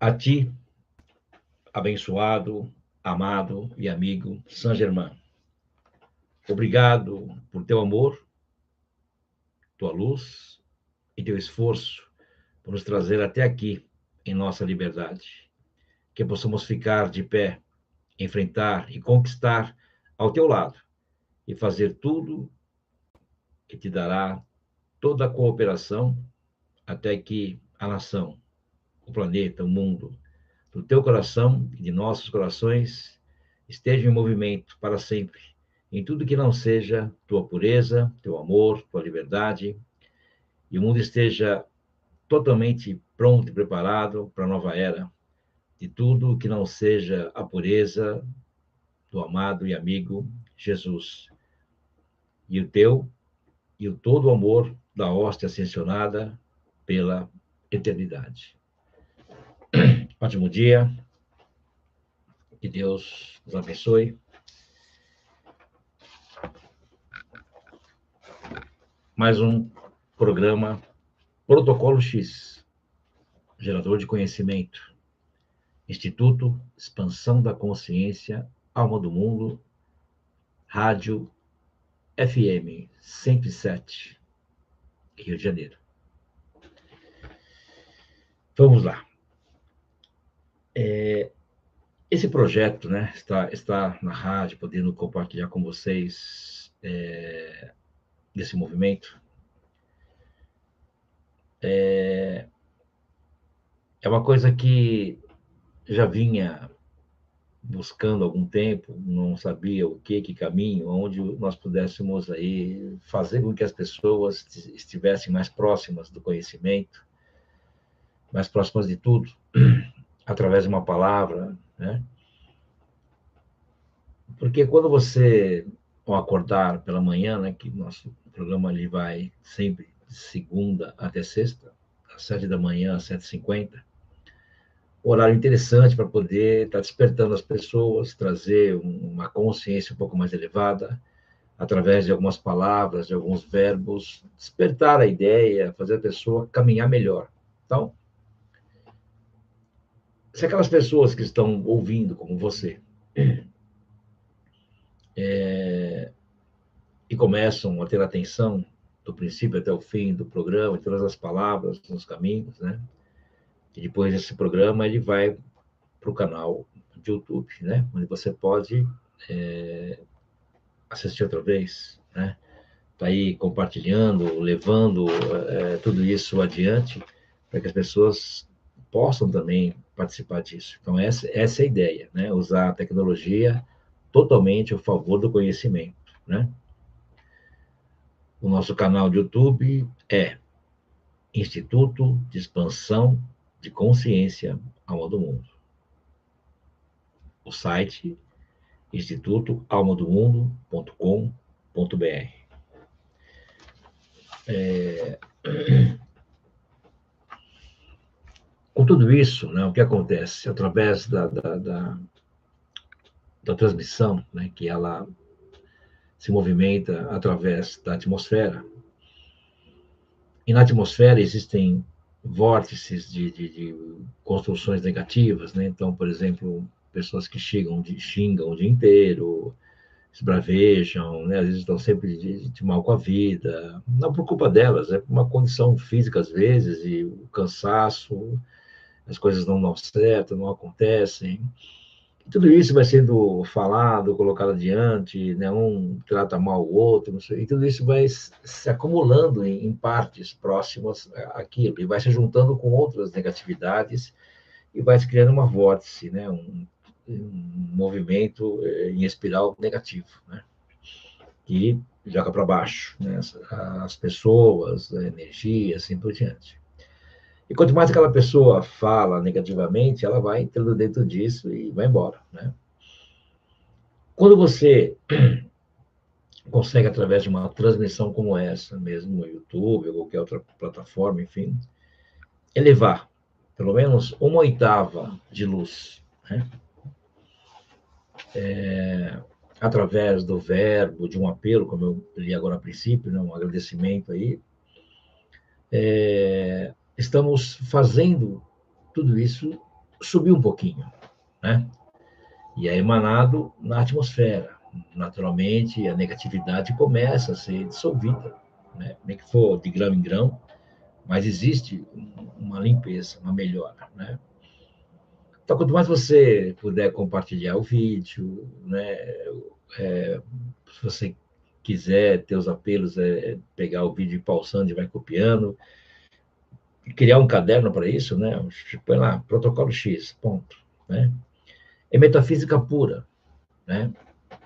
A ti, abençoado, amado e amigo Saint-Germain, obrigado por teu amor, tua luz e teu esforço por nos trazer até aqui em nossa liberdade. Que possamos ficar de pé, enfrentar e conquistar ao teu lado e fazer tudo que te dará toda a cooperação até que a nação, o planeta, o mundo, do teu coração e de nossos corações esteja em movimento para sempre, em tudo que não seja tua pureza, teu amor, tua liberdade, e o mundo esteja totalmente pronto e preparado para a nova era, de tudo que não seja a pureza do amado e amigo Jesus, e o teu e o todo o amor da hóstia ascensionada pela eternidade. Ótimo dia, que Deus nos abençoe. Mais um programa Protocolo X, gerador de conhecimento, Instituto Expansão da Consciência, Alma do Mundo, Rádio FM 107, Rio de Janeiro. Vamos lá. Esse projeto, né, está na rádio, podendo compartilhar com vocês desse movimento. É uma coisa que já vinha buscando há algum tempo, não sabia o que caminho, onde nós pudéssemos aí fazer com que as pessoas estivessem mais próximas do conhecimento, mais próximas de tudo, através de uma palavra, né? Porque quando você, ao acordar pela manhã, né, que nosso programa ali vai sempre de segunda até sexta, às 7 da manhã, às 7h50, horário interessante para poder estar despertando as pessoas, trazer uma consciência um pouco mais elevada, através de algumas palavras, de alguns verbos, despertar a ideia, fazer a pessoa caminhar melhor. Então, se aquelas pessoas que estão ouvindo, como você, e começam a ter atenção do princípio até o fim do programa, de todas as palavras, nos caminhos, né? E depois desse programa, ele vai para o canal de YouTube, né? Onde você pode assistir outra vez, né? Tá aí compartilhando, levando tudo isso adiante, para que as pessoas possam também participar disso. Então, essa é a ideia, né? Usar a tecnologia totalmente a favor do conhecimento, né? O nosso canal de YouTube é Instituto de Expansão de Consciência Alma do Mundo. O site institutoalmadomundo.com.br. Com tudo isso, né, o que acontece? Através da transmissão, né, que ela se movimenta através da atmosfera. E na atmosfera existem vórtices de construções negativas, né? Então, por exemplo, pessoas que xingam o dia inteiro, esbravejam, né? Às vezes estão sempre de mal com a vida, não por culpa delas, é por uma condição física às vezes, e o cansaço, as coisas não dão certo, não acontecem. E tudo isso vai sendo falado, colocado adiante, né? Um trata mal o outro, não sei, e tudo isso vai se acumulando em partes próximas àquilo, e vai se juntando com outras negatividades, e vai se criando uma vórtice, né? Um movimento em espiral negativo, né? Que joga para baixo, né? As pessoas, a energia, assim por diante. E quanto mais aquela pessoa fala negativamente, ela vai entrando dentro disso e vai embora, né? Quando você consegue, através de uma transmissão como essa, mesmo no YouTube ou qualquer outra plataforma, enfim, elevar pelo menos uma oitava de luz, né? Através do verbo, de um apelo, como eu li agora a princípio, né? Um agradecimento aí, estamos fazendo tudo isso subir um pouquinho, né? E é emanado na atmosfera. Naturalmente, a negatividade começa a ser dissolvida, né? Nem que for de grão em grão, mas existe uma limpeza, uma melhora, né? Então, quanto mais você puder compartilhar o vídeo, né? Se você quiser ter os apelos, pegar o vídeo pausando e vai copiando, criar um caderno para isso, né? Põe lá, protocolo X, ponto, né? É metafísica pura, né?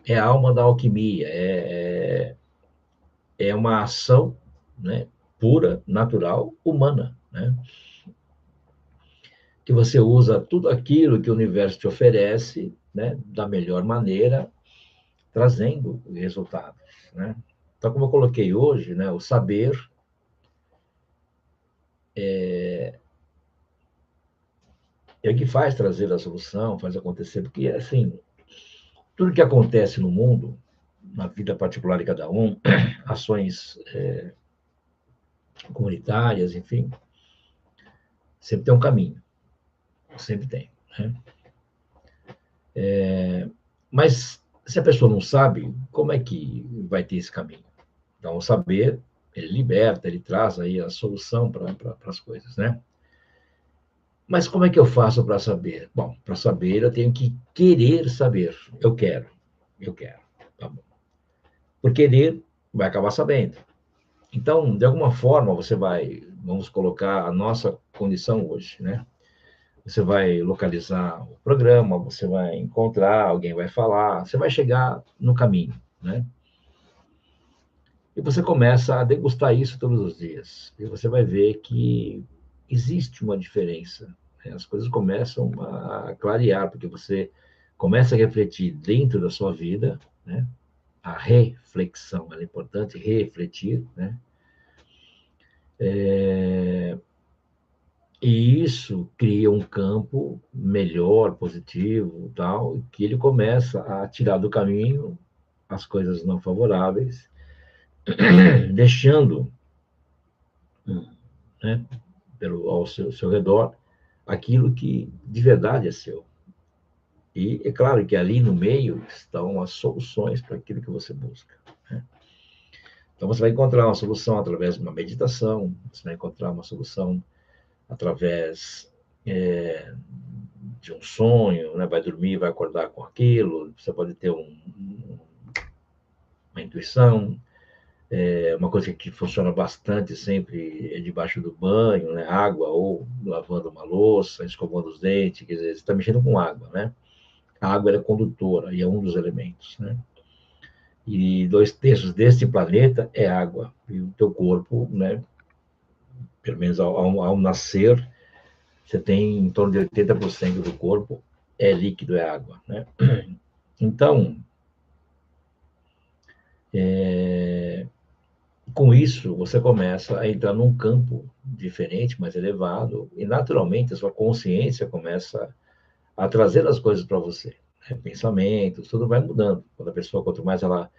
É a alma da alquimia, é uma ação, né? Pura, natural, humana, né? Que você usa tudo aquilo que o universo te oferece, né? Da melhor maneira, trazendo resultados, né? Então, como eu coloquei hoje, né? O saber é o que faz trazer a solução, faz acontecer, porque, assim, tudo que acontece no mundo, na vida particular de cada um, ações comunitárias, enfim, sempre tem um caminho, sempre tem, né? Mas se a pessoa não sabe, como é que vai ter esse caminho? Então, o saber, ele liberta, ele traz aí a solução para as coisas, né? Mas como é que eu faço para saber? Bom, para saber eu tenho que querer saber. Eu quero, tá bom. Por querer, vai acabar sabendo. Então, de alguma forma, você vai, vamos colocar a nossa condição hoje, né? Você vai localizar o programa, você vai encontrar, alguém vai falar, você vai chegar no caminho, né? E você começa a degustar isso todos os dias. E você vai ver que existe uma diferença, né? As coisas começam a clarear, porque você começa a refletir dentro da sua vida, né? A reflexão, é importante refletir, né? E isso cria um campo melhor, positivo, tal, que ele começa a tirar do caminho as coisas não favoráveis, deixando, né, ao seu redor aquilo que de verdade é seu. E é claro que ali no meio estão as soluções para aquilo que você busca, né? Então você vai encontrar uma solução através de uma meditação, você vai encontrar uma solução através de um sonho, né? Vai dormir, vai acordar com aquilo, você pode ter uma intuição, uma coisa que funciona bastante sempre é debaixo do banho, né? Água, ou lavando uma louça, escovando os dentes, quer dizer, você está mexendo com água, né? A água é condutora e é um dos elementos, né? E 2/3 deste planeta é água, e o teu corpo, né? Pelo menos ao nascer, você tem em torno de 80% do corpo é líquido, é água, né? Então, com isso, você começa a entrar num campo diferente, mais elevado, e naturalmente a sua consciência começa a trazer as coisas para você, né? Pensamentos, tudo vai mudando. Quando a pessoa, quanto mais ela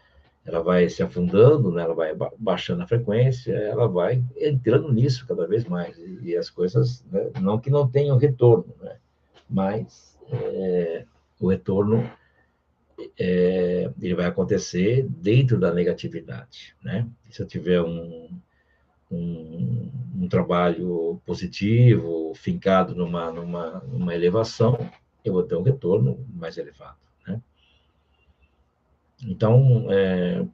vai se afundando, né? Ela vai baixando a frequência, ela vai entrando nisso cada vez mais. E as coisas, né? Não que não tenham retorno, né? Mas o retorno ele vai acontecer dentro da negatividade, né? Se eu tiver um trabalho positivo, fincado numa elevação, eu vou ter um retorno mais elevado, né? Então,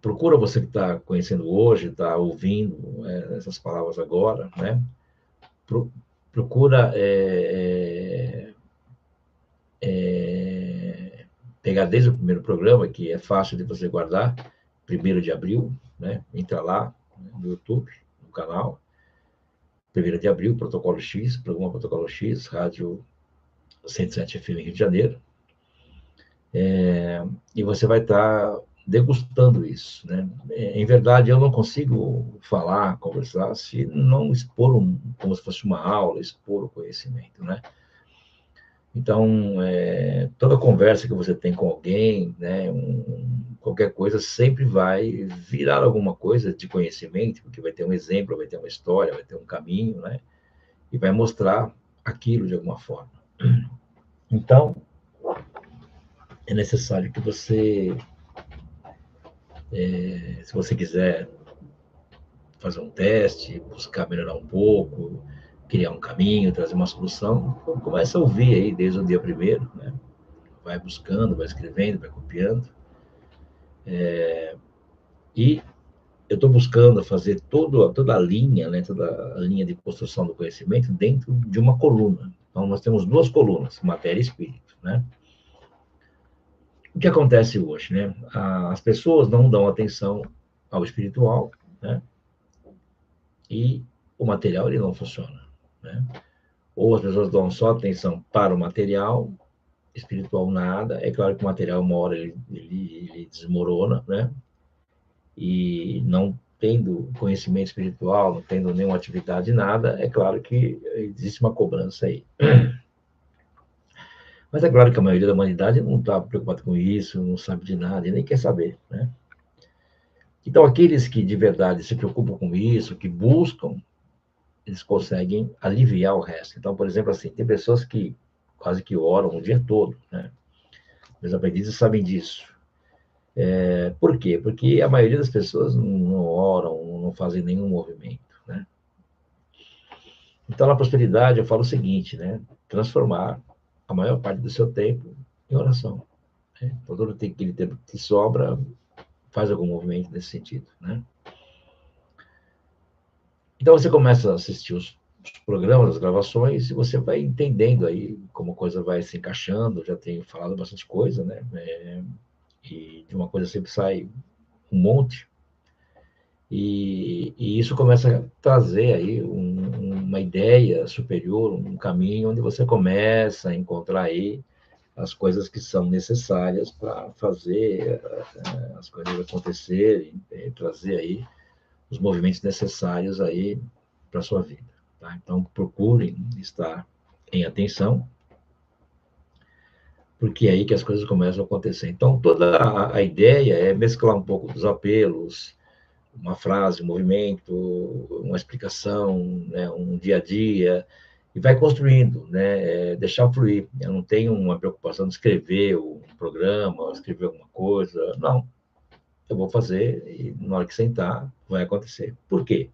procura você que está conhecendo hoje, está ouvindo essas palavras agora, né? Pro, procura pegar desde o primeiro programa, que é fácil de você guardar, 1º de abril, né? Entra lá no YouTube, no canal, 1º de abril, Protocolo X, programa Protocolo X, Rádio 107 FM Rio de Janeiro, e você vai estar degustando isso, né? Em verdade, eu não consigo falar, conversar, se não expor como se fosse uma aula, expor o conhecimento, né? Então, toda conversa que você tem com alguém, né, qualquer coisa, sempre vai virar alguma coisa de conhecimento, porque vai ter um exemplo, vai ter uma história, vai ter um caminho, né? E vai mostrar aquilo de alguma forma. Então, é necessário que você, se você quiser fazer um teste, buscar melhorar um pouco, criar um caminho, trazer uma solução, começa a ouvir aí desde o dia primeiro, né? Vai buscando, vai escrevendo, vai copiando. E eu estou buscando fazer toda a linha, né, toda a linha de construção do conhecimento dentro de uma coluna. Então, nós temos duas colunas, matéria e espírito, né? O que acontece hoje, né? As pessoas não dão atenção ao espiritual, né? E o material, ele não funciona, né? Ou as pessoas dão só atenção para o material, espiritual nada. É claro que o material, uma hora, ele desmorona, né? E não tendo conhecimento espiritual, não tendo nenhuma atividade, nada, é claro que existe uma cobrança aí. Mas é claro que a maioria da humanidade não está preocupada com isso, não sabe de nada e nem quer saber, né? Então, aqueles que de verdade se preocupam com isso, que buscam, eles conseguem aliviar o resto. Então, por exemplo, assim, tem pessoas que quase que oram o dia todo, né? Meus aprendizes sabem disso. Por quê? Porque a maioria das pessoas não oram, não fazem nenhum movimento, né? Então, na prosperidade, eu falo o seguinte, né? Transformar a maior parte do seu tempo em oração. Né? Então, todo aquele tempo que sobra, faz algum movimento nesse sentido, né? Então, você começa a assistir os programas, as gravações, e você vai entendendo aí como a coisa vai se encaixando. Já tenho falado bastante coisa, né? E de uma coisa sempre sai um monte. E isso começa a trazer aí uma ideia superior, um caminho onde você começa a encontrar aí as coisas que são necessárias para fazer as coisas acontecerem, trazer aí os movimentos necessários aí para a sua vida. Tá? Então, procurem estar em atenção, porque é aí que as coisas começam a acontecer. Então, toda a ideia é mesclar um pouco dos apelos, uma frase, um movimento, uma explicação, né, um dia a dia, e vai construindo, né, deixar fluir. Eu não tenho uma preocupação de escrever um programa, escrever alguma coisa, não. Eu vou fazer e na hora que sentar, vai acontecer. Por quê?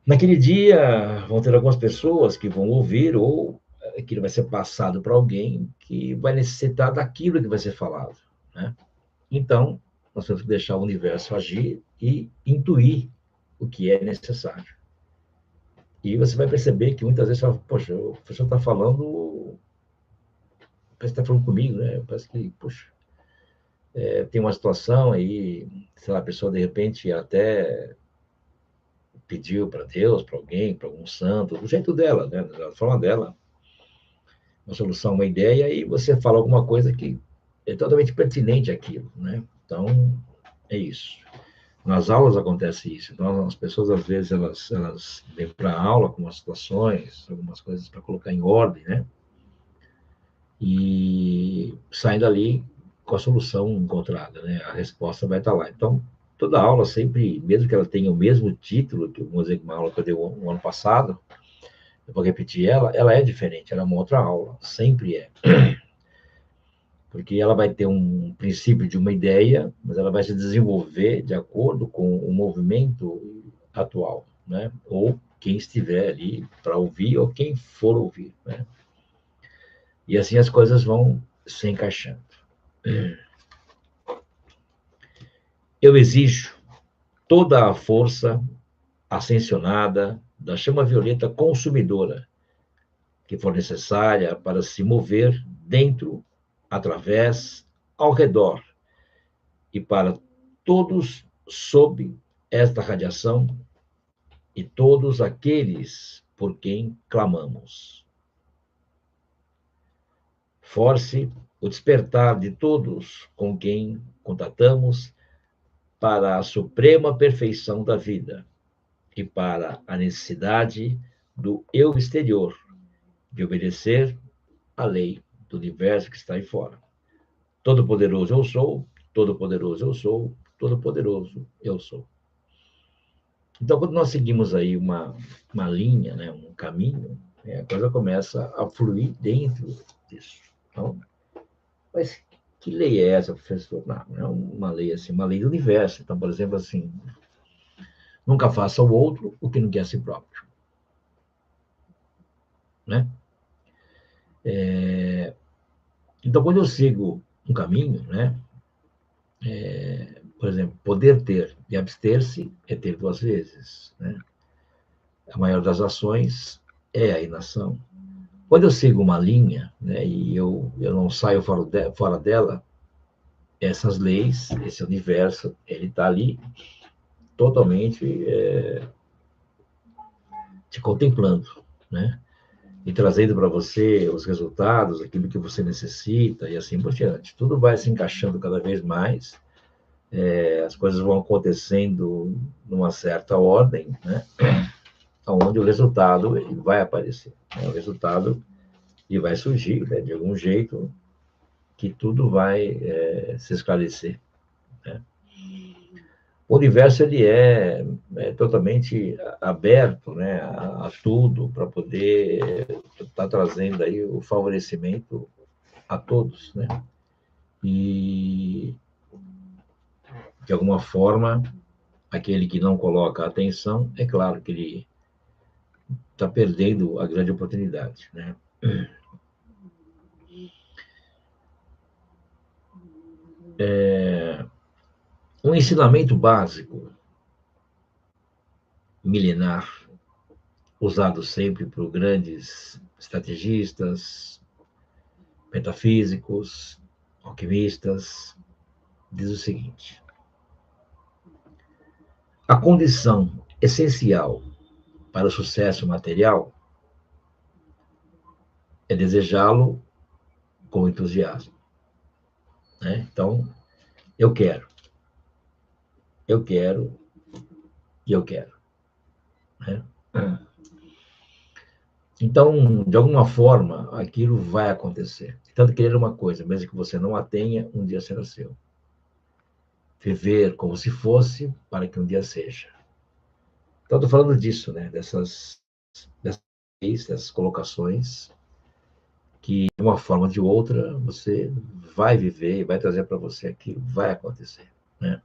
Naquele dia, vão ter algumas pessoas que vão ouvir ou aquilo vai ser passado para alguém que vai necessitar daquilo que vai ser falado, né? Então, nós temos que deixar o universo agir e intuir o que é necessário. E você vai perceber que muitas vezes você fala, poxa, o professor está falando, parece que está falando comigo, né? Parece que, poxa, tem uma situação aí, sei lá, a pessoa de repente até pediu para Deus, para alguém, para algum santo, do jeito dela, né? Da forma dela, uma solução, uma ideia, e você fala alguma coisa que é totalmente pertinente àquilo, né? Então, é isso. Nas aulas acontece isso. Então, as pessoas, às vezes, elas vêm para a aula com umas situações, algumas coisas para colocar em ordem, né? E saem dali com a solução encontrada, né? A resposta vai estar lá. Então, toda aula sempre, mesmo que ela tenha o mesmo título, que vamos dizer, uma aula que eu dei um ano passado, eu vou repetir ela é diferente, ela é uma outra aula, sempre é. Porque ela vai ter um princípio de uma ideia, mas ela vai se desenvolver de acordo com o movimento atual, né? Ou quem estiver ali para ouvir, ou quem for ouvir, né? E assim as coisas vão se encaixando. Eu exijo toda a força ascensionada da chama violeta consumidora que for necessária para se mover dentro, através, ao redor e para todos sob esta radiação e todos aqueles por quem clamamos. Force o despertar de todos com quem contatamos para a suprema perfeição da vida e para a necessidade do eu exterior de obedecer à lei do universo que está aí fora. Todo-poderoso eu sou, todo-poderoso eu sou, todo-poderoso eu sou. Então, quando nós seguimos aí uma linha, né, um caminho, a coisa começa a fluir dentro disso. Então, mas que lei é essa, professor? Não é uma lei assim, uma lei do universo. Então, por exemplo, assim, nunca faça ao outro o que não quer a si próprio, né? Então, quando eu sigo um caminho, né? Por exemplo, poder ter e abster-se é ter duas vezes, né? A maior das ações é a inação. Quando eu sigo uma linha, né, e eu não saio fora dela, essas leis, esse universo, ele está ali totalmente te contemplando, né? E trazendo para você os resultados, aquilo que você necessita e assim por diante. Tudo vai se encaixando cada vez mais, as coisas vão acontecendo numa certa ordem, né? Onde o resultado ele vai aparecer, né? O resultado ele vai surgir, né? De algum jeito que tudo vai se esclarecer, né? O universo ele é totalmente aberto, né, a tudo para poder estar trazendo aí o favorecimento a todos, né? E de alguma forma aquele que não coloca atenção, é claro que ele está perdendo a grande oportunidade, né? Um ensinamento básico, milenar, usado sempre por grandes estrategistas, metafísicos, alquimistas, diz o seguinte: a condição essencial para o sucesso material é desejá-lo com entusiasmo, né? Então, eu quero, eu quero e eu quero, né? Então, de alguma forma, aquilo vai acontecer. Tanto querer uma coisa, mesmo que você não a tenha, um dia será seu. Viver como se fosse para que um dia seja. Então, estou falando disso, né? Dessas colocações que, de uma forma ou de outra, você vai viver e vai trazer para você aquilo, vai acontecer, né?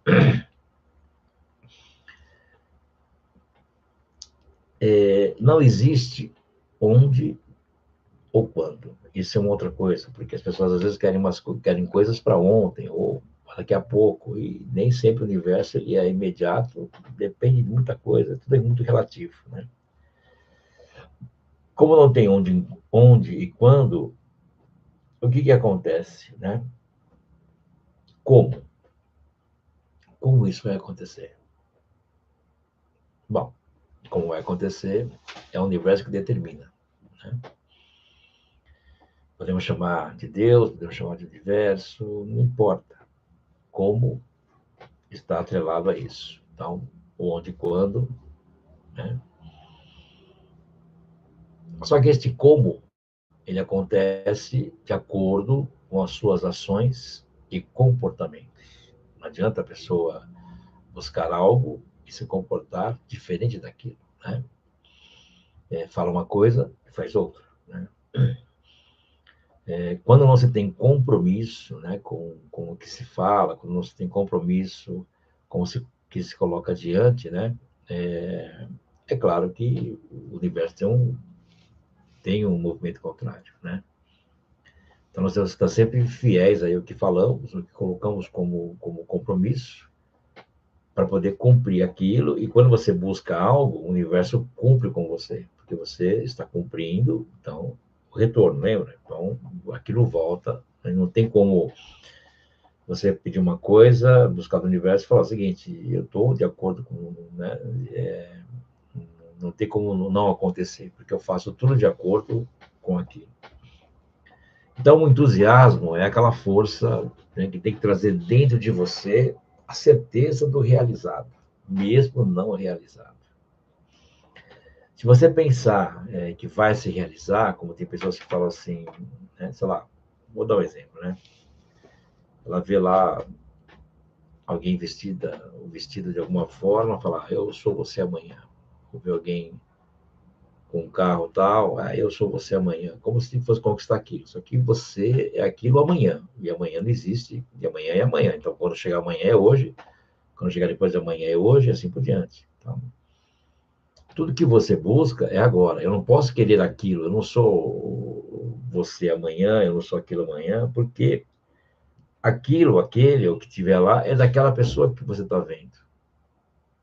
Não existe onde ou quando. Isso é uma outra coisa, porque as pessoas às vezes querem coisas para ontem ou para daqui a pouco, e nem sempre o universo ele é imediato, depende de muita coisa, tudo é muito relativo, né? Como não tem onde e quando, o que acontece, né? Como? Como isso vai acontecer? Bom, como vai acontecer é o universo que determina, né? Podemos chamar de Deus, podemos chamar de universo, não importa. Como está atrelado a isso. Então, onde e quando, né? Só que este como, ele acontece de acordo com as suas ações e comportamentos. Não adianta a pessoa buscar algo e se comportar diferente daquilo, né? Fala uma coisa e faz outra, né? Quando não se tem compromisso, né, com o que se fala, quando não se tem compromisso com o que se coloca adiante, né, é claro que o universo tem um movimento contrário, né? Então, nós temos que estar sempre fiéis aí ao que falamos, o que colocamos como compromisso, para poder cumprir aquilo, e quando você busca algo, o universo cumpre com você, porque você está cumprindo, então, o retorno, lembra? Então, aquilo volta, não tem como você pedir uma coisa, buscar no universo e falar o seguinte: eu estou de acordo com, né, não tem como não acontecer, porque eu faço tudo de acordo com aquilo. Então, o entusiasmo é aquela força, né, que tem que trazer dentro de você a certeza do realizado, mesmo não realizado. Se você pensar que vai se realizar, como tem pessoas que falam assim, né, sei lá, vou dar um exemplo, né? Ela vê lá alguém vestida de alguma forma, falar, eu sou você amanhã. Ou ver alguém com um carro tal, eu sou você amanhã, como se fosse conquistar aquilo. Só que você é aquilo amanhã, e amanhã não existe, e amanhã é amanhã. Então, quando chegar amanhã é hoje, quando chegar depois de amanhã é hoje, e assim por diante. Então, tudo que você busca é agora. Eu não posso querer aquilo, eu não sou você amanhã, eu não sou aquilo amanhã, porque aquilo, aquele, o que tiver lá, é daquela pessoa que você está vendo.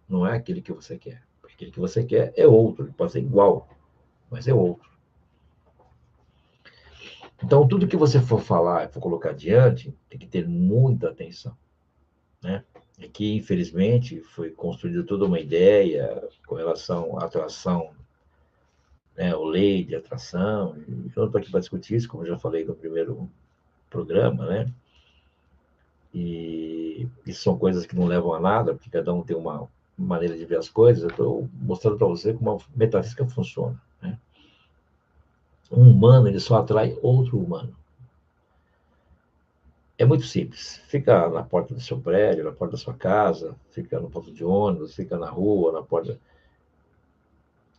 Não é aquele que você quer. Aquele que você quer é outro, ele pode ser igual, mas é outro. Então, tudo que você for falar, for colocar adiante, tem que ter muita atenção, né? Aqui, infelizmente, foi construída toda uma ideia com relação à atração, né? O lei de atração. Eu não estou aqui para discutir isso, como eu já falei no primeiro programa, né? E isso são coisas que não levam a nada, porque cada um tem uma maneira de ver as coisas. Eu estou mostrando para você como a metafísica funciona, né? Um humano, ele só atrai outro humano. É muito simples. Fica na porta do seu prédio, na porta da sua casa, fica no ponto de ônibus, fica na rua, na porta.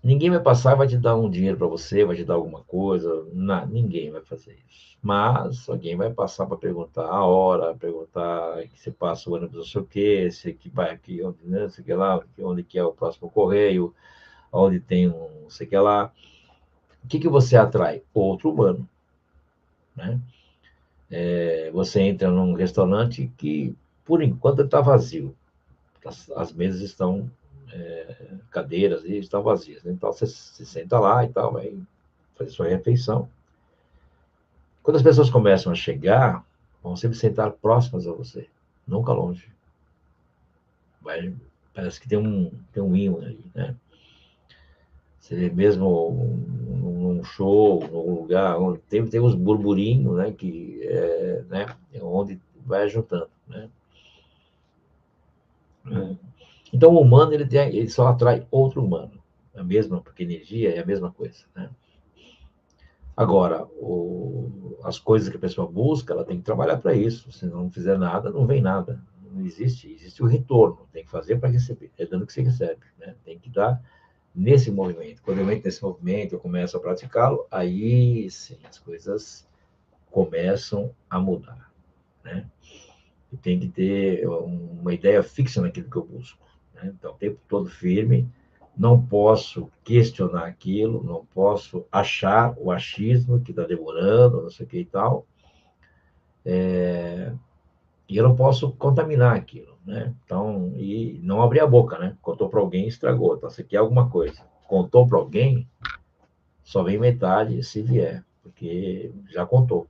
Ninguém vai passar e vai te dar um dinheiro para você, vai te dar alguma coisa. Não, ninguém vai fazer isso. Mas alguém vai passar para perguntar a hora, perguntar que você passa o ônibus não sei o quê, se que vai aqui, onde, né, sei que lá, onde que é o próximo correio, onde tem um sei que lá. O que você atrai? Outro humano, né? Você entra num restaurante que, por enquanto, está vazio. As mesas estão, cadeiras e estão vazias, né? Então, você se senta lá e tal, vai fazer sua refeição. Quando as pessoas começam a chegar, vão sempre sentar próximas a você, nunca longe. Vai, parece que tem um ímã ali, né? Você vê mesmo num show, num lugar, onde tem uns burburinhos, né? Que né? É onde vai juntando, né? Então, o humano, ele só atrai outro humano. A mesma, porque energia é a mesma coisa, né? Agora, as coisas que a pessoa busca, ela tem que trabalhar para isso. Se não fizer nada, não vem nada. Não existe. Existe o retorno. Tem que fazer para receber. É dando que você recebe, né? Tem que dar nesse movimento. Quando eu entro nesse movimento, eu começo a praticá-lo, aí sim, as coisas começam a mudar, né? E tem que ter uma ideia fixa naquilo que eu busco, né? Então, o tempo todo firme, não posso questionar aquilo, não posso achar o achismo que está demorando, não sei o que e tal, e eu não posso contaminar aquilo, né? Então, e não abrir a boca, né? Contou para alguém, estragou. Então, você quer alguma coisa, contou para alguém, só vem metade se vier, porque já contou.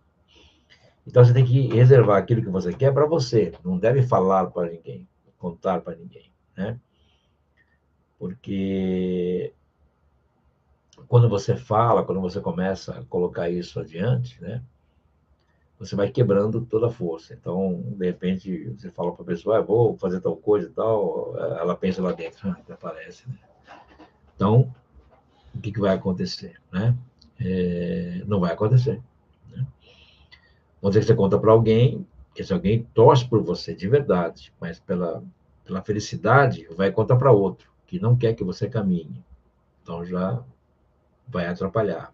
Então, você tem que reservar aquilo que você quer para você, não deve falar para ninguém, contar para ninguém, né? Porque quando você fala, quando você começa a colocar isso adiante, né? Você vai quebrando toda a força. Então, de repente, você fala para a pessoa, vou fazer tal coisa e tal, ela pensa lá dentro, até parece, né? Então, o que vai acontecer, né? Não vai acontecer, né? Vamos dizer que você conta para alguém, que se alguém torce por você de verdade, mas pela felicidade, vai contar para outro, que não quer que você caminhe. Então, já vai atrapalhar.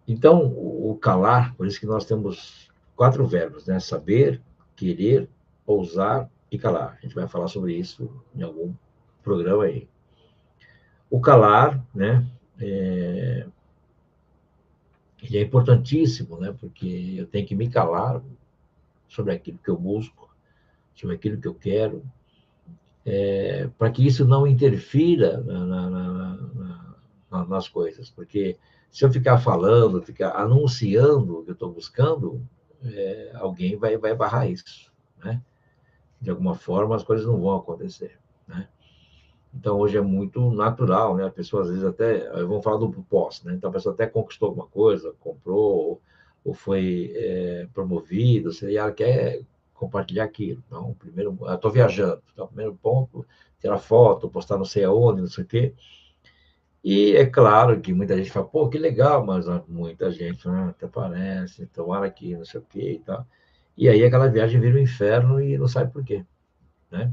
Então, o calar, por isso que nós temos 4 verbos, né? Saber, querer, ousar e calar. A gente vai falar sobre isso em algum programa aí. O calar, né? Ele é importantíssimo, né? Porque eu tenho que me calar sobre aquilo que eu busco, sobre aquilo que eu quero, para que isso não interfira nas coisas. Porque se eu ficar falando, ficar anunciando o que eu estou buscando, alguém vai barrar isso, né? De alguma forma, as coisas não vão acontecer, né? Então, hoje é muito natural, né? A pessoa, às vezes, até... Vamos falar do pós, né? Então, a pessoa até conquistou alguma coisa, comprou, ou foi promovido, e ela quer compartilhar aquilo. Então, primeiro... Eu estou viajando. Então, primeiro ponto, tirar foto, postar não sei aonde, não sei o quê. E é claro que muita gente fala, pô, que legal, mas muita gente, até parece, tomara que não sei o quê e tal. E aí aquela viagem vira um inferno e não sabe por quê, né?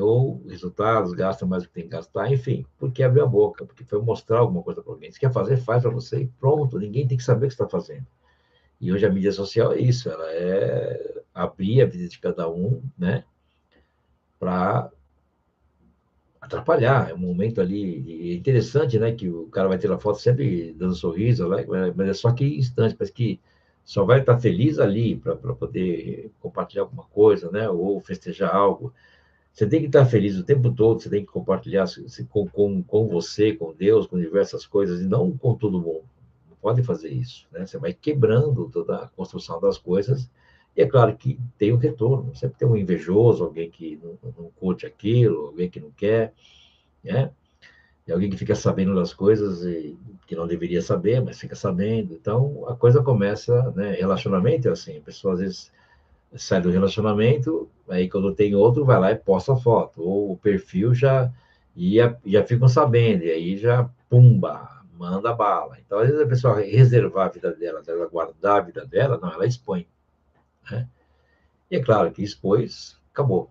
ou resultados, gasta mais do que tem que gastar, enfim, porque abriu a boca, porque foi mostrar alguma coisa para alguém. Se quer fazer, faz para você e pronto, ninguém tem que saber o que você está fazendo. E hoje a mídia social é isso, ela é abrir a vida de cada um, né, para atrapalhar. É um momento ali, é interessante, né, que o cara vai ter a foto sempre dando sorriso, né, mas é só que instante, parece que só vai estar feliz ali para poder compartilhar alguma coisa, né, ou festejar algo. Você tem que estar feliz o tempo todo, você tem que compartilhar com você, com Deus, com diversas coisas, e não com todo mundo. Não pode fazer isso, né? Você vai quebrando toda a construção das coisas, e é claro que tem o retorno. Sempre tem um invejoso, alguém que não curte aquilo, alguém que não quer, né? E alguém que fica sabendo das coisas e que não deveria saber, mas fica sabendo. Então, a coisa começa, né? Relacionamento é assim, a pessoa às vezes sai do relacionamento, aí quando tem outro, vai lá e posta a foto, ou o perfil já ficam sabendo, e aí já, pumba, manda bala. Então, às vezes a pessoa reservar a vida dela, ela guardar a vida dela, não, ela expõe, né? E é claro que expôs, acabou.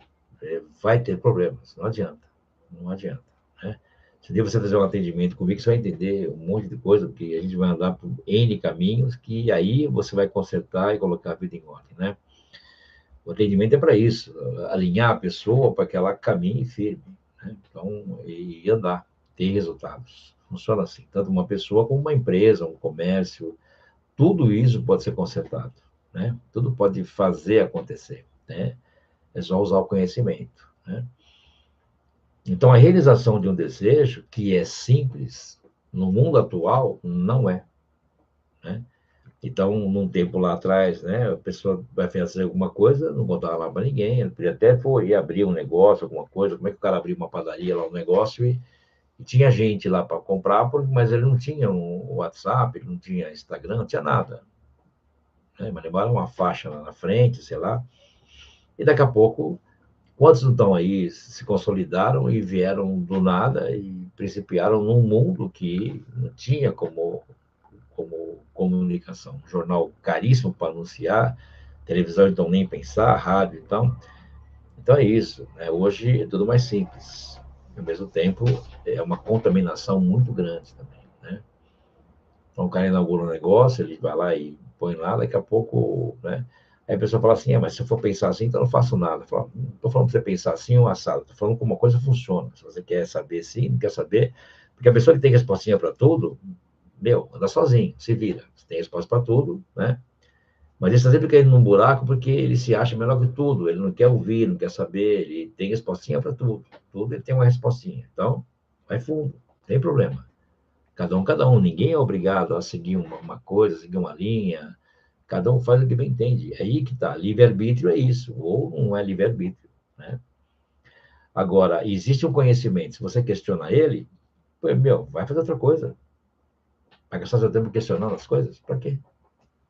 Vai ter problemas, não adianta, não adianta, né? Se você fazer um atendimento comigo, você vai entender um monte de coisa, porque a gente vai andar por N caminhos, que aí você vai consertar e colocar a vida em ordem, né? O atendimento é para isso, alinhar a pessoa para que ela caminhe firme, né? Então, e andar, ter resultados. Funciona assim, tanto uma pessoa como uma empresa, um comércio, tudo isso pode ser consertado, né? Tudo pode fazer acontecer, né? É só usar o conhecimento, né? Então, a realização de um desejo, que é simples, no mundo atual, não é, né? Então, num tempo lá atrás, né, a pessoa vai fazer alguma coisa, não contava lá para ninguém, ele podia até ir abrir um negócio, alguma coisa, como é que o cara abria uma padaria lá, um negócio, e tinha gente lá para comprar, mas ele não tinha um WhatsApp, ele não tinha Instagram, não tinha nada, né, mas levaram uma faixa lá na frente, sei lá, e daqui a pouco, quantos não estão aí, se consolidaram e vieram do nada e principiaram num mundo que não tinha como comunicação. Jornal caríssimo para anunciar, televisão, então, nem pensar, rádio, então. Então, é isso. Né? Hoje é tudo mais simples. Ao mesmo tempo, é uma contaminação muito grande também. Né? Então, o cara inaugura um negócio, ele vai lá e põe lá, daqui a pouco, né? Aí a pessoa fala assim, mas se eu for pensar assim, então eu não faço nada. Eu falo, não estou falando para você pensar assim ou assado, estou falando como uma coisa funciona. Se você quer saber sim, não quer saber, porque a pessoa que tem respostinha para tudo, meu, anda sozinho, se vira. Você tem resposta para tudo, né? Mas ele está sempre caindo num buraco porque ele se acha melhor que tudo. Ele não quer ouvir, não quer saber, ele tem respostinha para tudo. Tudo ele tem uma respostinha. Então, vai fundo, não tem problema. Cada um. Ninguém é obrigado a seguir uma coisa, seguir uma linha. Cada um faz o que bem entende. É aí que está. Livre-arbítrio é isso, ou não é livre-arbítrio, né? Agora, existe um conhecimento. Se você questiona ele, pô, meu, vai fazer outra coisa. Vai gastar seu tempo questionando as coisas? Para quê?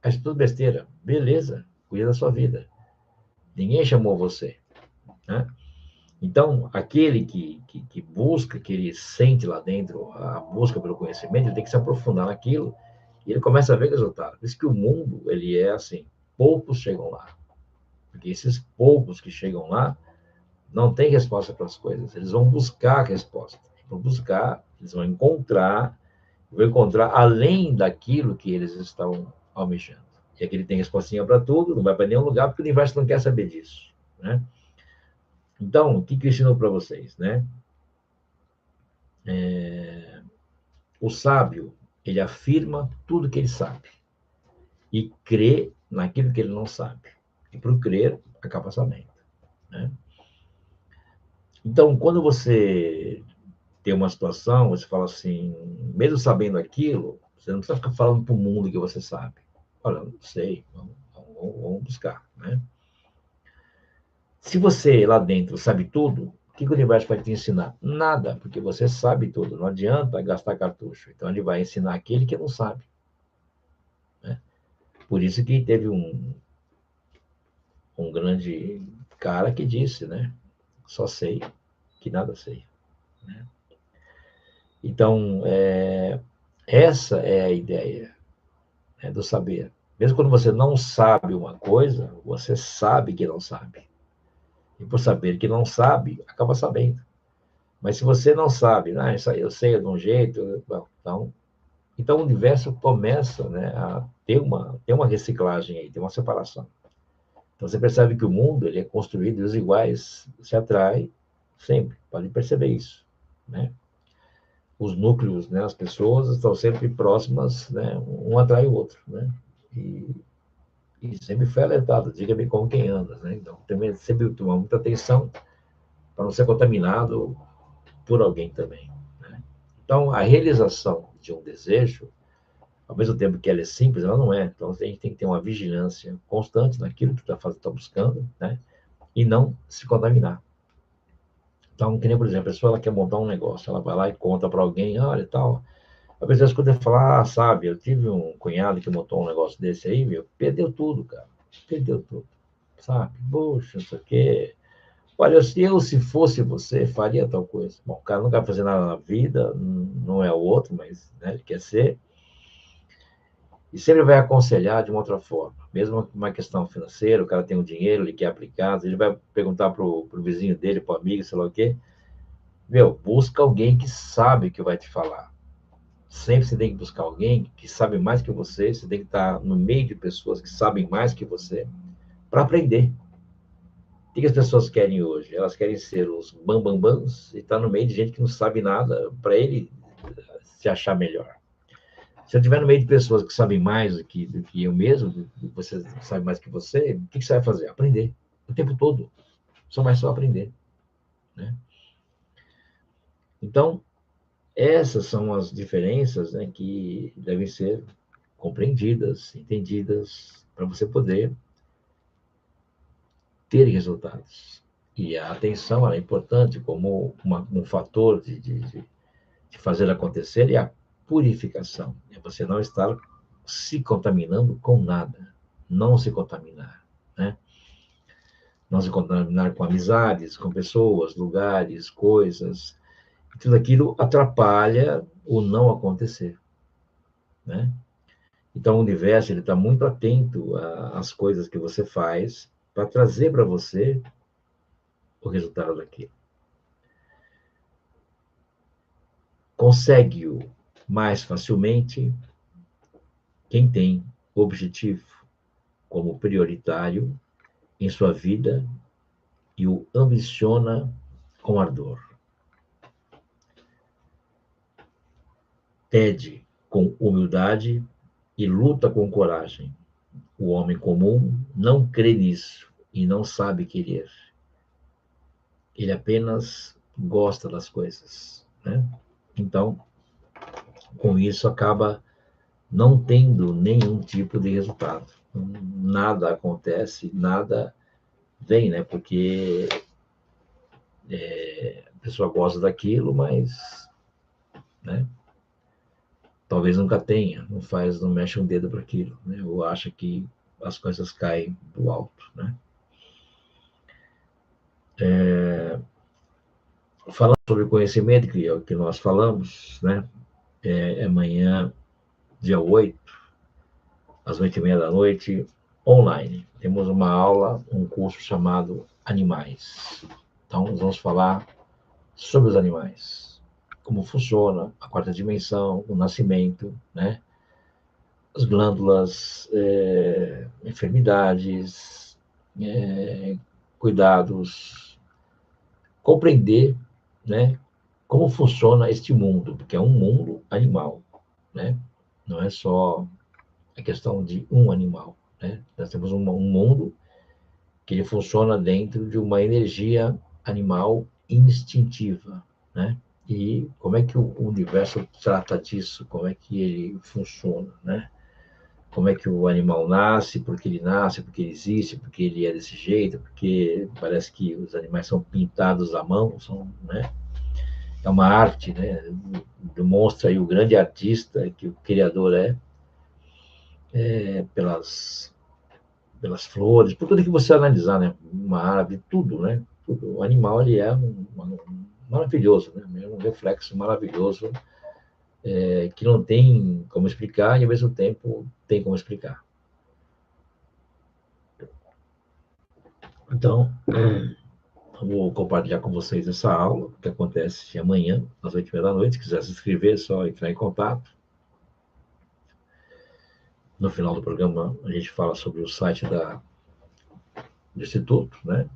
Faz tudo besteira. Beleza, cuida da sua vida. Ninguém chamou você, né? Então, aquele que busca, que ele sente lá dentro, a busca pelo conhecimento, ele tem que se aprofundar naquilo e ele começa a ver resultado. Por isso que o mundo, ele é assim, poucos chegam lá. Porque esses poucos que chegam lá não têm resposta para as coisas. Eles vão buscar a resposta. Vão buscar, eles vão encontrar além daquilo que eles estão almejando. E aqui ele tem respostinha para tudo, não vai para nenhum lugar, porque o universo não quer saber disso, né? Então, o que eu ensino para vocês, né? O sábio, ele afirma tudo que ele sabe e crê naquilo que ele não sabe. E para o crer, acaba somente, né? Então, quando você tem uma situação, você fala assim, mesmo sabendo aquilo, você não precisa ficar falando para o mundo que você sabe. Olha, não sei, vamos buscar, né? Se você lá dentro sabe tudo, o que o universo vai te ensinar? Nada, porque você sabe tudo. Não adianta gastar cartucho. Então ele vai ensinar aquele que não sabe, né? Por isso que teve um grande cara que disse, né? Só sei que nada sei, né? Então, essa é a ideia, né, do saber. Mesmo quando você não sabe uma coisa, você sabe que não sabe. E por saber que não sabe, acaba sabendo. Mas se você não sabe, isso aí eu sei de um jeito, bom, então o universo começa, né, a ter uma reciclagem aí, tem uma separação. Então você percebe que o mundo ele é construído e os iguais se atraem sempre, pode perceber isso, né? Os núcleos, né, as pessoas estão sempre próximas, né, um atrai o outro, né? E, e sempre foi alertado, diga-me com quem anda, né? Então tem sempre tomar muita atenção para não ser contaminado por alguém também, né? Então a realização de um desejo, ao mesmo tempo que ela é simples, ela não é. Então a gente tem que ter uma vigilância constante naquilo que está buscando, né? E não se contaminar. Então, que nem, por exemplo, a pessoa ela quer montar um negócio, ela vai lá e conta para alguém, olha e tal. A pessoa escuta falar, sabe, eu tive um cunhado que montou um negócio desse aí, meu, perdeu tudo, cara. Perdeu tudo, sabe? Poxa, não sei o quê. Olha, se fosse você, faria tal coisa. Bom, o cara não quer fazer nada na vida, não é o outro, mas né, ele quer ser. E sempre vai aconselhar de uma outra forma. Mesmo uma questão financeira, o cara tem um dinheiro, ele quer aplicar, ele vai perguntar pro vizinho dele, pro amigo, sei lá o quê. Meu, busca alguém que sabe que vai te falar. Sempre você tem que buscar alguém que sabe mais que você tem que estar no meio de pessoas que sabem mais que você para aprender. O que as pessoas querem hoje? Elas querem ser os bambambãs e estar no meio de gente que não sabe nada para ele se achar melhor. Se eu estiver no meio de pessoas que sabem mais do que eu mesmo, você sabe mais que você, o que você vai fazer? Aprender. O tempo todo. Só vai só aprender. Né? Então, essas são as diferenças, né, que devem ser compreendidas, entendidas, para você poder ter resultados. E a atenção é importante como um fator de fazer acontecer, e a purificação. É você não estar se contaminando com nada. Não se contaminar. Né? Não se contaminar com amizades, com pessoas, lugares, coisas. Tudo aquilo atrapalha o não acontecer. Né? Então, o universo ele está muito atento às coisas que você faz para trazer para você o resultado daquilo. Consegue-o mais facilmente quem tem o objetivo como prioritário em sua vida e o ambiciona com ardor. Pede com humildade e luta com coragem. O homem comum não crê nisso e não sabe querer. Ele apenas gosta das coisas. Né? Então, com isso, acaba não tendo nenhum tipo de resultado. Nada acontece, nada vem, né? Porque a pessoa gosta daquilo, mas né? Talvez nunca tenha, não mexe um dedo para aquilo, né? Ou acha que as coisas caem do alto, né? Falando sobre conhecimento, que é o que nós falamos, né? Amanhã, dia 8, às 8h30 da noite, online. Temos uma aula, um curso chamado Animais. Então, nós vamos falar sobre os animais. Como funciona a quarta dimensão, o nascimento, né? As glândulas, enfermidades, cuidados, compreender, né, como funciona este mundo, porque é um mundo animal, né? Não é só a questão de um animal, né? Nós temos um mundo que ele funciona dentro de uma energia animal instintiva, né? E como é que o universo trata disso? Como é que ele funciona, né? Como é que o animal nasce, por que ele nasce, por que ele existe, por que ele é desse jeito, porque parece que os animais são pintados à mão, né? É uma arte, né? Demonstra aí o grande artista que o Criador pelas flores, por tudo que você analisar, né? Uma árvore, tudo, né? Tudo. O animal ele é maravilhoso, né? É um reflexo maravilhoso que não tem como explicar e ao mesmo tempo tem como explicar. Então, Vou compartilhar com vocês essa aula, que acontece amanhã, às 8h30. Se quiser se inscrever, é só entrar em contato. No final do programa, a gente fala sobre o site do Instituto, né?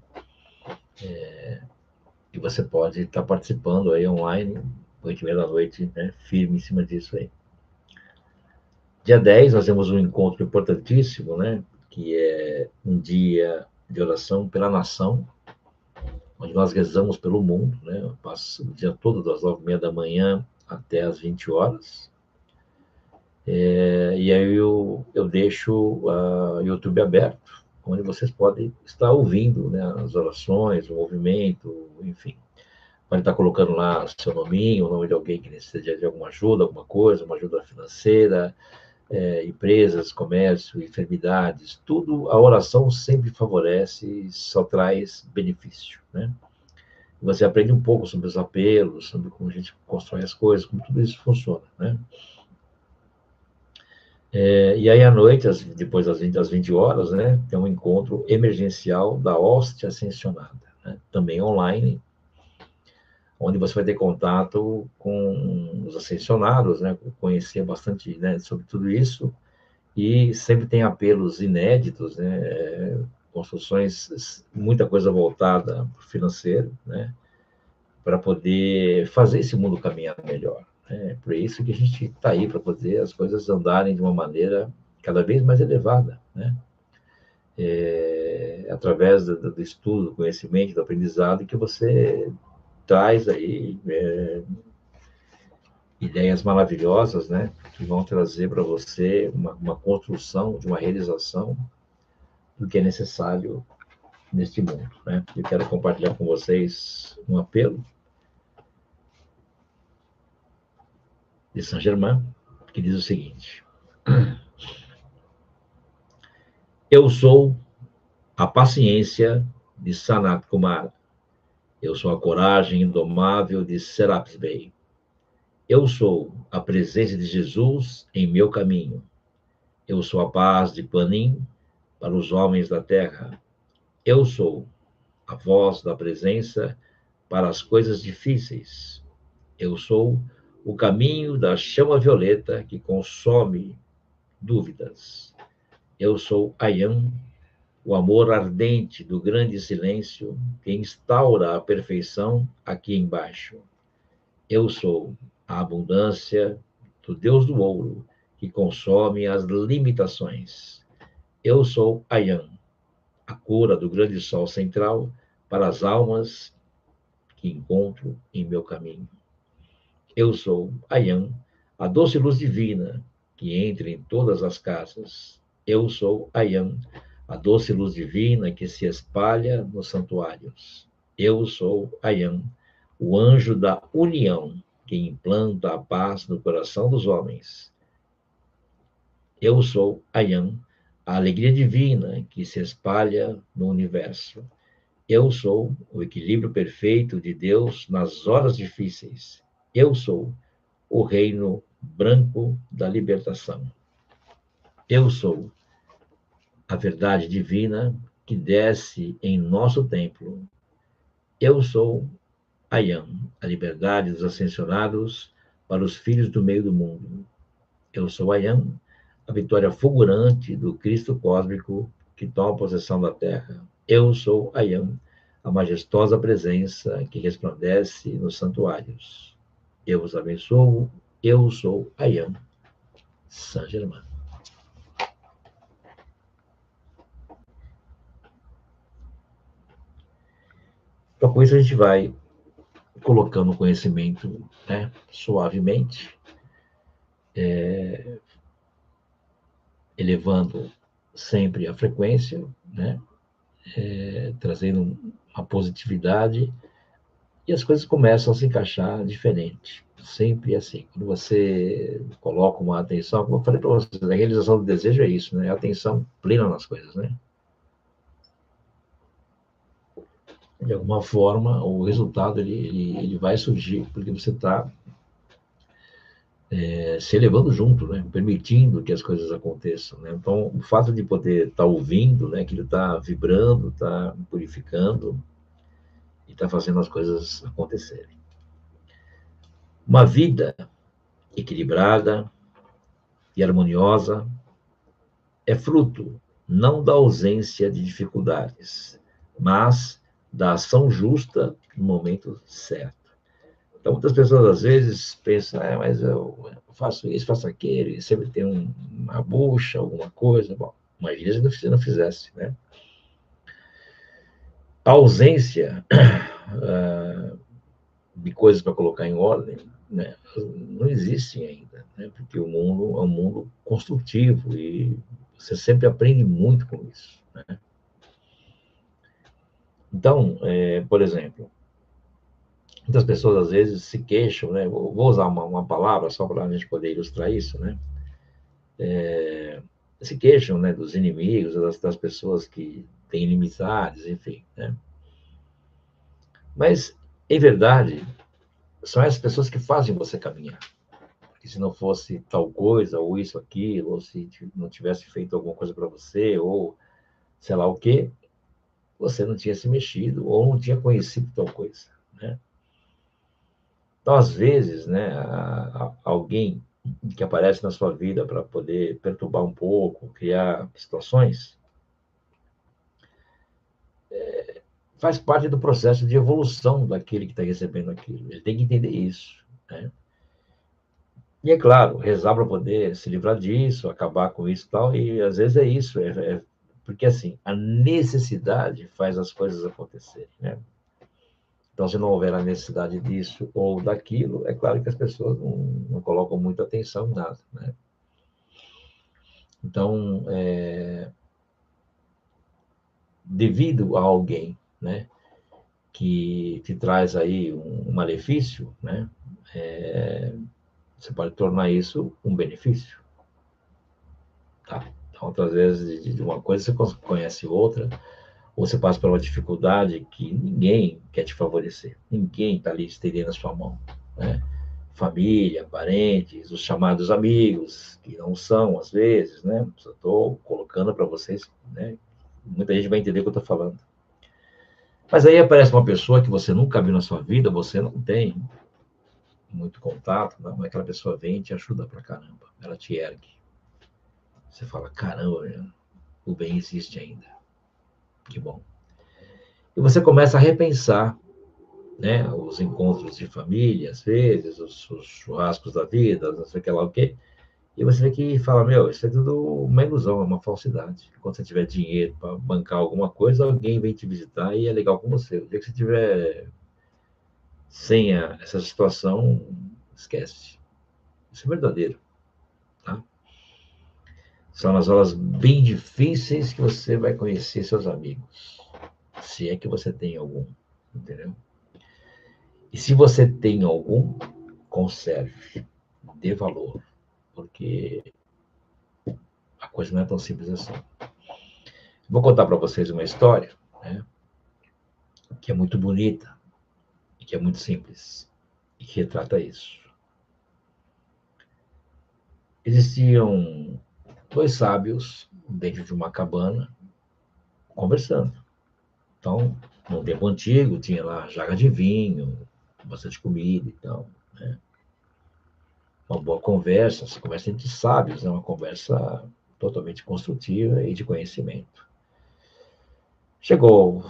E você pode estar participando aí online, 8h30, né? Firme em cima disso aí. Dia 10, nós temos um encontro importantíssimo, né? Que é um dia de oração pela nação, onde nós rezamos pelo mundo, né? Eu passo o dia todo, das 9h30 até as 20h. E aí eu deixo o YouTube aberto, onde vocês podem estar ouvindo, né, as orações, o movimento, enfim. Pode estar colocando lá seu nominho, o nome de alguém que necessita de alguma ajuda, alguma coisa, uma ajuda financeira, empresas, comércio, enfermidades, tudo, a oração sempre favorece e só traz benefício, né? Você aprende um pouco sobre os apelos, sobre como a gente constrói as coisas, como tudo isso funciona, né? E aí, à noite, depois das 20h, né, tem um encontro emergencial da hóstia ascensionada, né? Também online, onde você vai ter contato com os ascensionados, né, conhecer bastante, né, sobre tudo isso, e sempre tem apelos inéditos, né, construções, muita coisa voltada para o financeiro, né, para poder fazer esse mundo caminhar melhor. É por isso que a gente está aí, para poder as coisas andarem de uma maneira cada vez mais elevada, né? Através do estudo, do conhecimento, do aprendizado, que você traz aí ideias maravilhosas, né? Que vão trazer para você uma construção, de uma realização do que é necessário neste mundo, né? Eu quero compartilhar com vocês um apelo de Saint Germain, que diz o seguinte: eu sou a paciência de Sanat Kumara. Eu sou a coragem indomável de Serapis Bey. Eu sou a presença de Jesus em meu caminho. Eu sou a paz de Panim para os homens da terra. Eu sou a voz da presença para as coisas difíceis. Eu sou o caminho da chama violeta que consome dúvidas. Eu sou Ayam, o amor ardente do grande silêncio que instaura a perfeição aqui embaixo. Eu sou a abundância do Deus do ouro que consome as limitações. Eu sou Ayam, a cura do grande sol central para as almas que encontro em meu caminho. Eu sou Ayam, a doce luz divina que entra em todas as casas. Eu sou Ayam, a doce luz divina que se espalha nos santuários. Eu sou Ayam, o anjo da união que implanta a paz no coração dos homens. Eu sou Ayam, a alegria divina que se espalha no universo. Eu sou o equilíbrio perfeito de Deus nas horas difíceis. Eu sou o reino branco da libertação. Eu sou a verdade divina que desce em nosso templo. Eu sou Ayam, a liberdade dos ascensionados para os filhos do meio do mundo. Eu sou Ayam, a vitória fulgurante do Cristo cósmico que toma possessão da terra. Eu sou Ayam, a majestosa presença que resplandece nos santuários. Eu os abençoo. Eu sou Ayam, Saint Germain. Então, com isso, a gente vai colocando o conhecimento, né, suavemente, elevando sempre a frequência, né, trazendo a positividade, e as coisas começam a se encaixar diferente. Sempre assim. Quando você coloca uma atenção, como eu falei para vocês, a realização do desejo é isso, né? A atenção plena nas coisas, né? De alguma forma, o resultado ele vai surgir porque você está se elevando junto, né? Permitindo que as coisas aconteçam, né? Então, o fato de poder estar ouvindo, né? Que ele está vibrando, está purificando, e está fazendo as coisas acontecerem. Uma vida equilibrada e harmoniosa é fruto não da ausência de dificuldades, mas da ação justa no momento certo. Então, muitas pessoas, às vezes, pensam, mas eu faço isso, faço aquilo, e sempre tem uma bucha, alguma coisa. Bom, imagina se você não fizesse, né? A ausência de coisas para colocar em ordem, né, não existe ainda, né? Porque o mundo é um mundo construtivo e você sempre aprende muito com isso, né? Então, por exemplo, muitas pessoas às vezes se queixam, né? Vou usar uma palavra só para a gente poder ilustrar isso, né? Se queixam, né, dos inimigos, das pessoas que têm inimizades, enfim, né? Mas, em verdade, são essas pessoas que fazem você caminhar. Porque se não fosse tal coisa, ou isso, aquilo, ou se não tivesse feito alguma coisa para você, ou sei lá o quê, você não tinha se mexido, ou não tinha conhecido tal coisa, né? Então, às vezes, né, alguém que aparece na sua vida para poder perturbar um pouco, criar situações, faz parte do processo de evolução daquele que está recebendo aquilo. Ele tem que entender isso, né? E é claro, rezar para poder se livrar disso, acabar com isso e tal, e às vezes é isso, porque assim, a necessidade faz as coisas acontecerem, né? Então, se não houver a necessidade disso ou daquilo, é claro que as pessoas não colocam muita atenção em nada, né? Então, devido a alguém, né, que te traz aí um malefício, né, você pode tornar isso um benefício, tá? Então, outras vezes, de uma coisa você conhece outra, ou você passa por uma dificuldade que ninguém quer te favorecer, ninguém está ali estendendo a sua mão, né? Família, parentes, os chamados amigos, que não são, às vezes, né? Só estou colocando para vocês, né? Muita gente vai entender o que eu estou falando. Mas aí aparece uma pessoa que você nunca viu na sua vida, você não tem muito contato, não, mas aquela pessoa vem e te ajuda pra caramba, ela te ergue. Você fala, caramba, o bem existe ainda, que bom. E você começa a repensar, né, os encontros de família, às vezes, os churrascos da vida, não sei o que lá o quê, e você vê que fala, meu, isso é tudo uma ilusão, é uma falsidade. Quando você tiver dinheiro para bancar alguma coisa, alguém vem te visitar e é legal com você. O dia que você tiver sem essa situação, esquece. Isso é verdadeiro, tá? São as horas bem difíceis que você vai conhecer seus amigos, se é que você tem algum, entendeu? E se você tem algum, conserve, dê valor, porque a coisa não é tão simples assim. Vou contar para vocês uma história, né, que é muito bonita e que é muito simples e que retrata isso. Existiam dois sábios dentro de uma cabana conversando. Então, no tempo antigo, tinha lá jarra de vinho, bastante comida e tal, né? Uma boa conversa, essa conversa entre sábios, né? Uma conversa totalmente construtiva e de conhecimento. Chegou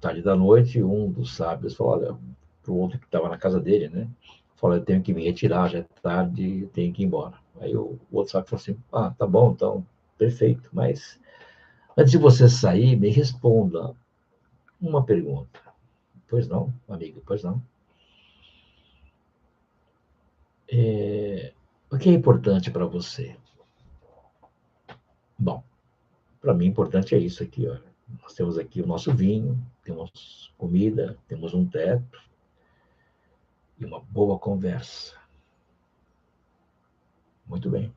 tarde da noite, um dos sábios falou, olha, para o outro que estava na casa dele, né? Falou, eu tenho que me retirar, já é tarde, eu tenho que ir embora. Aí o outro sábio falou assim, tá bom, então, perfeito, mas antes de você sair, me responda uma pergunta. Pois não, amigo, pois não. O que é importante para você? Bom, para mim, importante é isso aqui, ó. Nós temos aqui o nosso vinho, temos comida, temos um teto e uma boa conversa. Muito bem.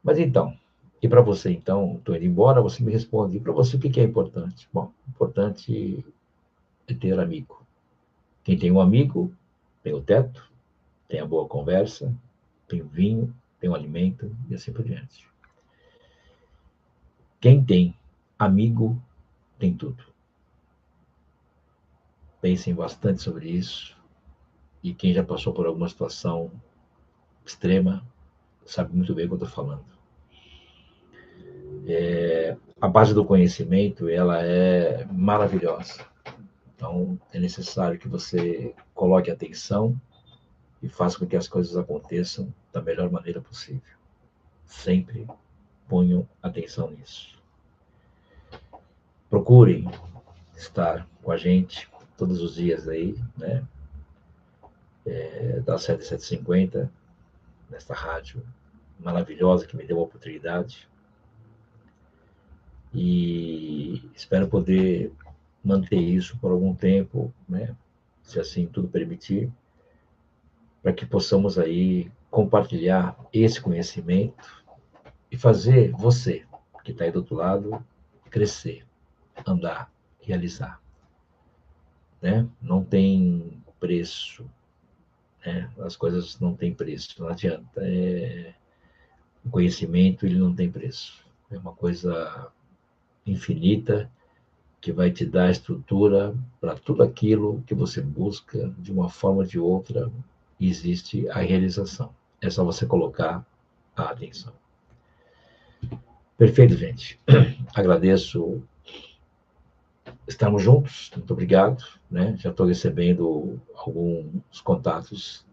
Mas então, e para você, então, estou indo embora, você me responde. E para você, o que é importante? Bom, importante é ter amigo. Quem tem um amigo, tem o teto, tem a boa conversa, tem o vinho, tem o alimento e assim por diante. Quem tem amigo, tem tudo. Pensem bastante sobre isso. E quem já passou por alguma situação extrema sabe muito bem o que eu estou falando. A base do conhecimento, ela é maravilhosa. Então, é necessário que você coloque atenção e faça com que as coisas aconteçam da melhor maneira possível. Sempre ponham atenção nisso. Procurem estar com a gente todos os dias aí, né? Das 7 às 7h50, nesta rádio maravilhosa que me deu a oportunidade. E espero poder manter isso por algum tempo, né? Se assim tudo permitir, para que possamos aí compartilhar esse conhecimento e fazer você, que está aí do outro lado, crescer, andar, realizar. Né? Não tem preço, né? As coisas não têm preço, não adianta. O conhecimento, ele não tem preço. É uma coisa infinita que vai te dar estrutura para tudo aquilo que você busca, de uma forma ou de outra, existe a realização. É só você colocar a atenção. Perfeito, gente. Agradeço estarmos juntos, muito obrigado. Né? Já estou recebendo alguns contatos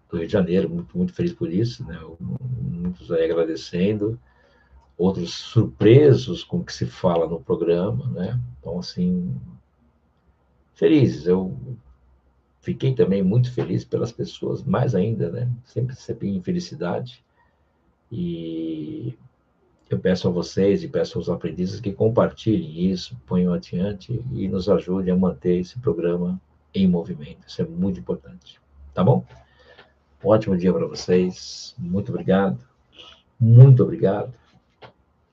do Rio de Janeiro, muito, muito feliz por isso, né? Muitos aí agradecendo, outros surpresos com o que se fala no programa, né? Então, assim, felizes. Eu fiquei também muito feliz pelas pessoas, mais ainda, né? Sempre recebi infelicidade. E eu peço a vocês e peço aos aprendizes que compartilhem isso, ponham adiante e nos ajudem a manter esse programa em movimento. Isso é muito importante. Tá bom? Um ótimo dia para vocês. Muito obrigado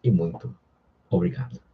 e muito obrigado.